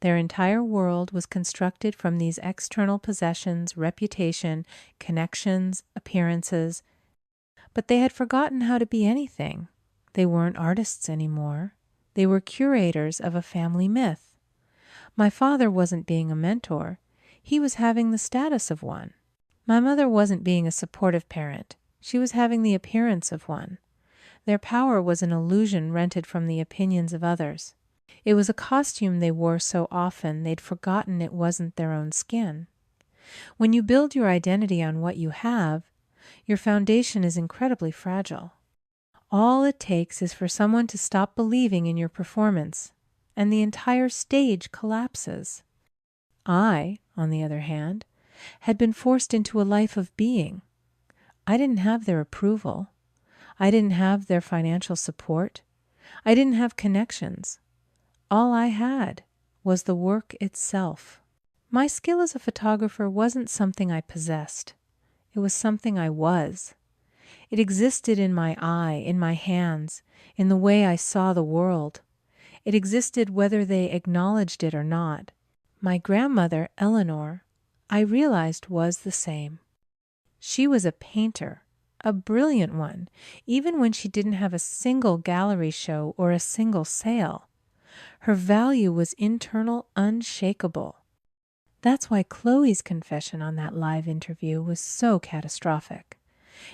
Their entire world was constructed from these external possessions, reputation, connections, appearances. But they had forgotten how to be anything. They weren't artists anymore. They were curators of a family myth. My father wasn't being a mentor. He was having the status of one. My mother wasn't being a supportive parent. She was having the appearance of one. Their power was an illusion rented from the opinions of others. It was a costume they wore so often they'd forgotten it wasn't their own skin. When you build your identity on what you have, your foundation is incredibly fragile. All it takes is for someone to stop believing in your performance, and the entire stage collapses. I, on the other hand, had been forced into a life of being. I didn't have their approval. I didn't have their financial support. I didn't have connections. All I had was the work itself. My skill as a photographer wasn't something I possessed. It was something I was. It existed in my eye, in my hands, in the way I saw the world. It existed whether they acknowledged it or not. My grandmother, Eleanor, I realized was the same. She was a painter, a brilliant one, even when she didn't have a single gallery show or a single sale. Her value was internal, unshakable. That's why Chloe's confession on that live interview was so catastrophic.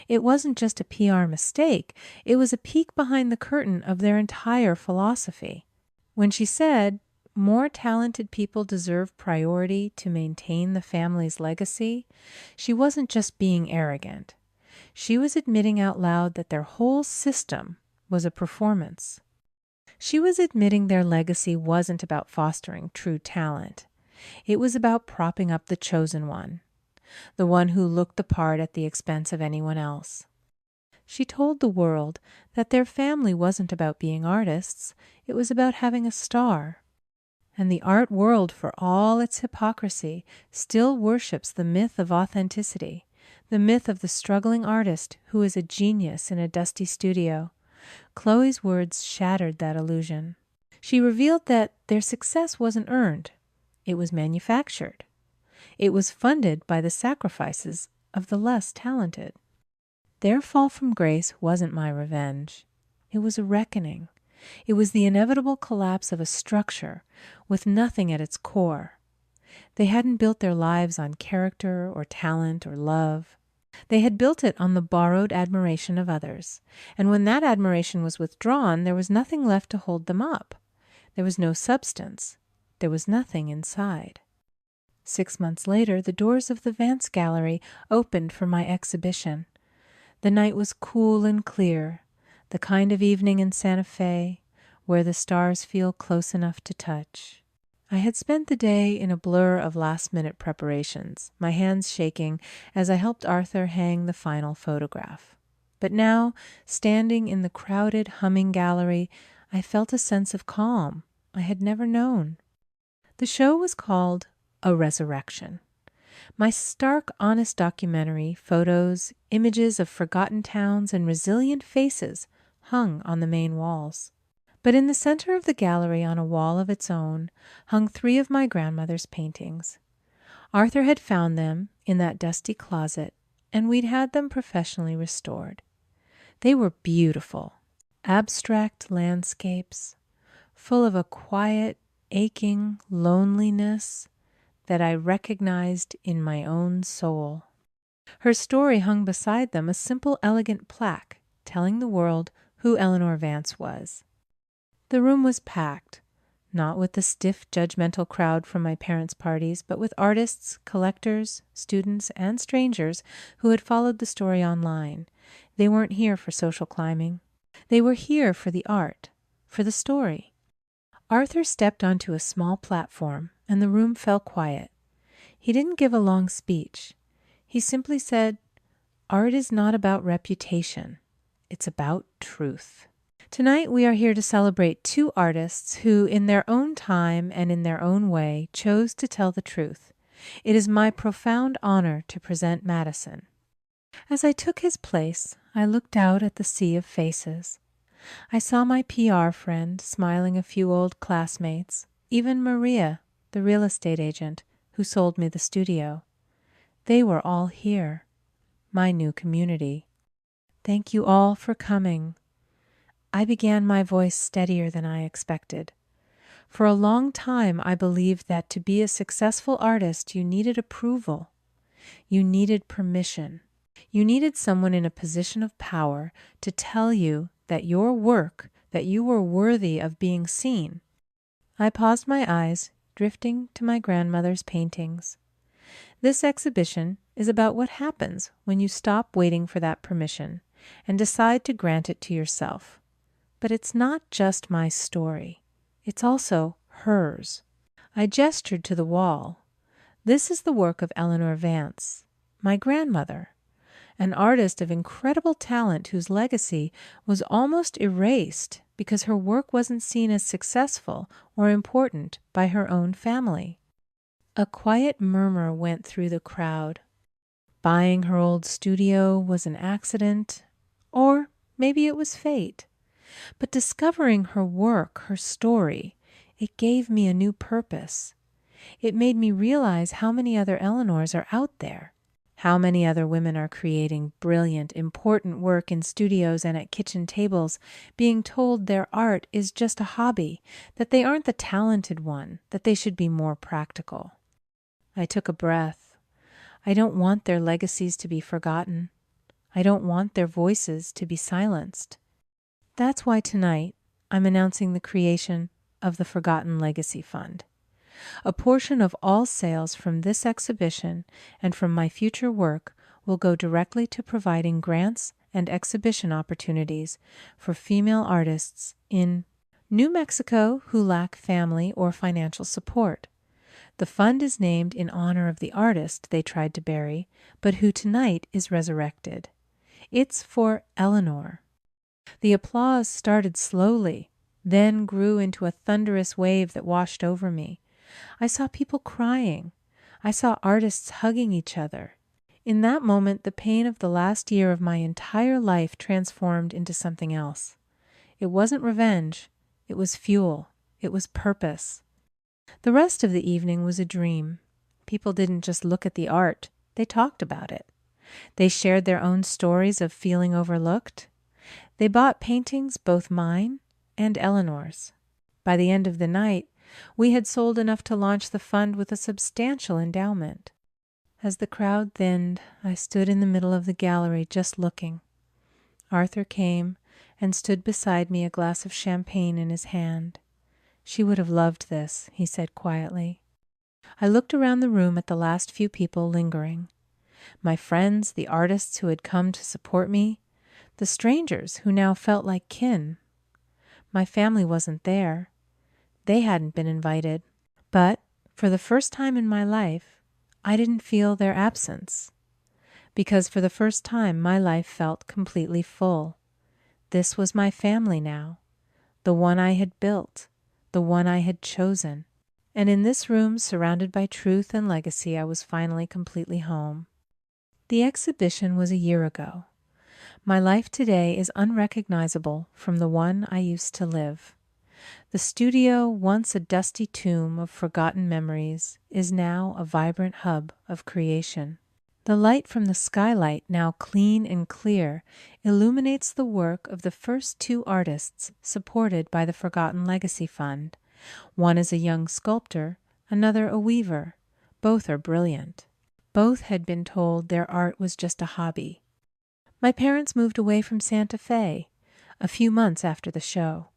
It wasn't just a PR mistake, it was a peek behind the curtain of their entire philosophy. When she said, "More talented people deserve priority to maintain the family's legacy," she wasn't just being arrogant. She was admitting out loud that their whole system was a performance. She was admitting their legacy wasn't about fostering true talent. It was about propping up the chosen one, the one who looked the part at the expense of anyone else. She told the world that their family wasn't about being artists, it was about having a star. And the art world, for all its hypocrisy, still worships the myth of authenticity, the myth of the struggling artist who is a genius in a dusty studio. Chloe's words shattered that illusion. She revealed that their success wasn't earned. It was manufactured. It was funded by the sacrifices of the less talented. Their fall from grace wasn't my revenge. It was a reckoning. It was the inevitable collapse of a structure with nothing at its core. They hadn't built their lives on character or talent or love. They had built it on the borrowed admiration of others. And when that admiration was withdrawn, there was nothing left to hold them up. There was no substance. There was nothing inside. 6 months later, the doors of the Vance Gallery opened for my exhibition. The night was cool and clear, the kind of evening in Santa Fe where the stars feel close enough to touch. I had spent the day in a blur of last-minute preparations, my hands shaking as I helped Arthur hang the final photograph. But now, standing in the crowded, humming gallery, I felt a sense of calm I had never known. The show was called A Resurrection. My stark, honest documentary, photos, images of forgotten towns, and resilient faces hung on the main walls. But in the center of the gallery, on a wall of its own, hung 3 of my grandmother's paintings. Arthur had found them in that dusty closet, and we'd had them professionally restored. They were beautiful, abstract landscapes, full of a quiet, aching loneliness that I recognized in my own soul. Her story hung beside them, a simple, elegant plaque telling the world who Eleanor Vance was. The room was packed, not with the stiff, judgmental crowd from my parents' parties, but with artists, collectors, students, and strangers who had followed the story online. They weren't here for social climbing. They were here for the art, for the story. Arthur stepped onto a small platform, and the room fell quiet. He didn't give a long speech. He simply said, "Art is not about reputation. It's about truth." Tonight we are here to celebrate 2 artists who, in their own time and in their own way, chose to tell the truth. It is my profound honor to present Madison. As I took his place, I looked out at the sea of faces. I saw my PR friend smiling a few old classmates, even Maria, the real estate agent who sold me the studio. They were all here, my new community. Thank you all for coming. I began my voice steadier than I expected. For a long time, I believed that to be a successful artist, you needed approval. You needed permission. You needed someone in a position of power to tell you that your work, that you were worthy of being seen. I paused my eyes, drifting to my grandmother's paintings. This exhibition is about what happens when you stop waiting for that permission and decide to grant it to yourself. But it's not just my story. It's also hers. I gestured to the wall. This is the work of Eleanor Vance, my grandmother, an artist of incredible talent whose legacy was almost erased because her work wasn't seen as successful or important by her own family. A quiet murmur went through the crowd. Buying her old studio was an accident, or maybe it was fate. But discovering her work, her story, it gave me a new purpose. It made me realize how many other Eleanors are out there. How many other women are creating brilliant, important work in studios and at kitchen tables, being told their art is just a hobby, that they aren't the talented one, that they should be more practical. I took a breath. I don't want their legacies to be forgotten. I don't want their voices to be silenced. That's why tonight I'm announcing the creation of the Forgotten Legacy Fund. A portion of all sales from this exhibition and from my future work will go directly to providing grants and exhibition opportunities for female artists in New Mexico who lack family or financial support. The fund is named in honor of the artist they tried to bury, but who tonight is resurrected. It's for Eleanor. The applause started slowly, then grew into a thunderous wave that washed over me. I saw people crying. I saw artists hugging each other. In that moment, the pain of the last year of my entire life transformed into something else. It wasn't revenge. It was fuel. It was purpose. The rest of the evening was a dream. People didn't just look at the art. They talked about it. They shared their own stories of feeling overlooked. They bought paintings, both mine and Eleanor's. By the end of the night, we had sold enough to launch the fund with a substantial endowment. As the crowd thinned, I stood in the middle of the gallery just looking. Arthur came and stood beside me, a glass of champagne in his hand. "She would have loved this," he said quietly. I looked around the room at the last few people lingering. My friends, the artists who had come to support me, the strangers who now felt like kin. My family wasn't there. They hadn't been invited. But for the first time in my life, I didn't feel their absence. Because for the first time, my life felt completely full. This was my family now, the one I had built, the one I had chosen. And in this room, surrounded by truth and legacy, I was finally completely home. The exhibition was a year ago. My life today is unrecognizable from the one I used to live. The studio, once a dusty tomb of forgotten memories, is now a vibrant hub of creation. The light from the skylight, now clean and clear, illuminates the work of the first two artists supported by the Forgotten Legacy Fund. One is a young sculptor, another a weaver. Both are brilliant. Both had been told their art was just a hobby. My parents moved away from Santa Fe a few months after the show.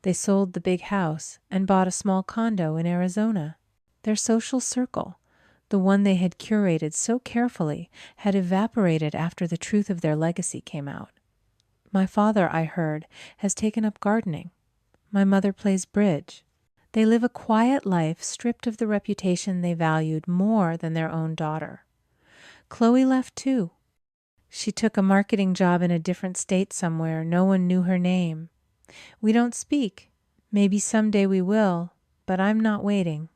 They sold the big house and bought a small condo in Arizona. Their social circle, the one they had curated so carefully, had evaporated after the truth of their legacy came out. My father, I heard, has taken up gardening. My mother plays bridge. They live a quiet life stripped of the reputation they valued more than their own daughter. Chloe left too. She took a marketing job in a different state somewhere. No one knew her name. We don't speak. Maybe someday we will, but I'm not waiting.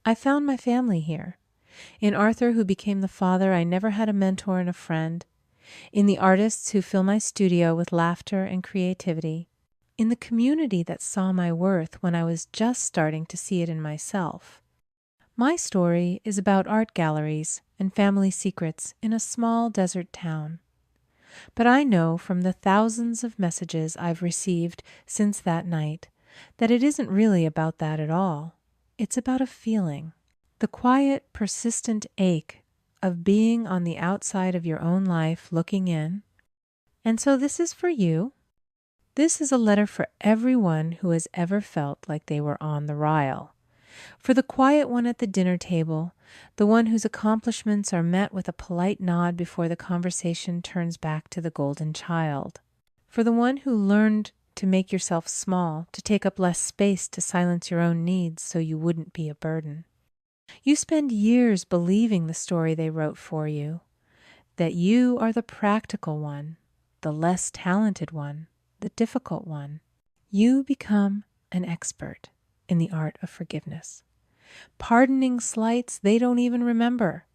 I found my family here. In Arthur, who became the father I never had, a mentor and a friend. In the artists who fill my studio with laughter and creativity. In the community that saw my worth when I was just starting to see it in myself. My story is about art galleries and family secrets in a small desert town. But I know from the thousands of messages I've received since that night that it isn't really about that at all. It's about a feeling, the quiet, persistent ache of being on the outside of your own life looking in. And so this is for you. This is a letter for everyone who has ever felt like they were on the Ryle. For the quiet one at the dinner table, the one whose accomplishments are met with a polite nod before the conversation turns back to the golden child. For the one who learned to make yourself small, to take up less space, to silence your own needs so you wouldn't be a burden. You spend years believing the story they wrote for you, that you are the practical one, the less talented one, the difficult one. You become an expert in the art of forgiveness, pardoning slights they don't even remember,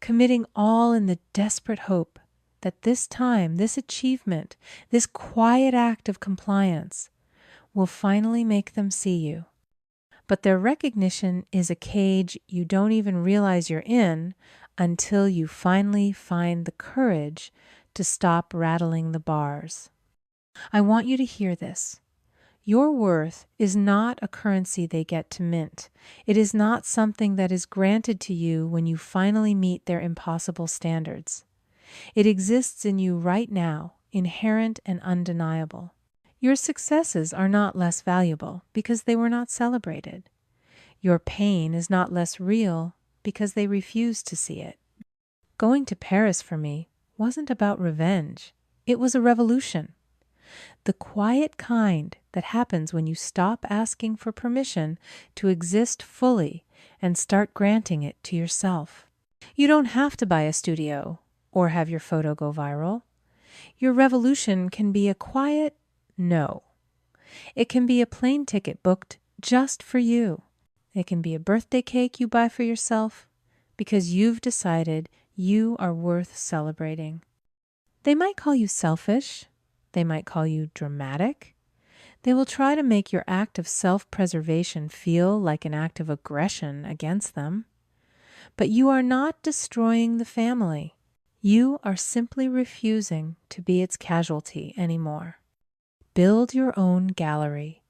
committing all in the desperate hope that this time, this achievement, this quiet act of compliance will finally make them see you. But their recognition is a cage you don't even realize you're in until you finally find the courage to stop rattling the bars. I want you to hear this. Your worth is not a currency they get to mint. It is not something that is granted to you when you finally meet their impossible standards. It exists in you right now, inherent and undeniable. Your successes are not less valuable because they were not celebrated. Your pain is not less real because they refused to see it. Going to Paris for me wasn't about revenge. It was a revolution. The quiet kind that happens when you stop asking for permission to exist fully and start granting it to yourself. You don't have to buy a studio or have your photo go viral. Your revolution can be a quiet no. It can be a plane ticket booked just for you. It can be a birthday cake you buy for yourself because you've decided you are worth celebrating. They might call you selfish. They might call you dramatic. They will try to make your act of self-preservation feel like an act of aggression against them. But you are not destroying the family. You are simply refusing to be its casualty anymore. Build your own gallery.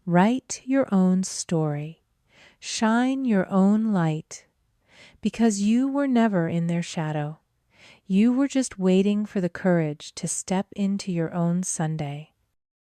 Write your own story. Shine your own light. Because you were never in their shadow. You were just waiting for the courage to step into your own Sunday.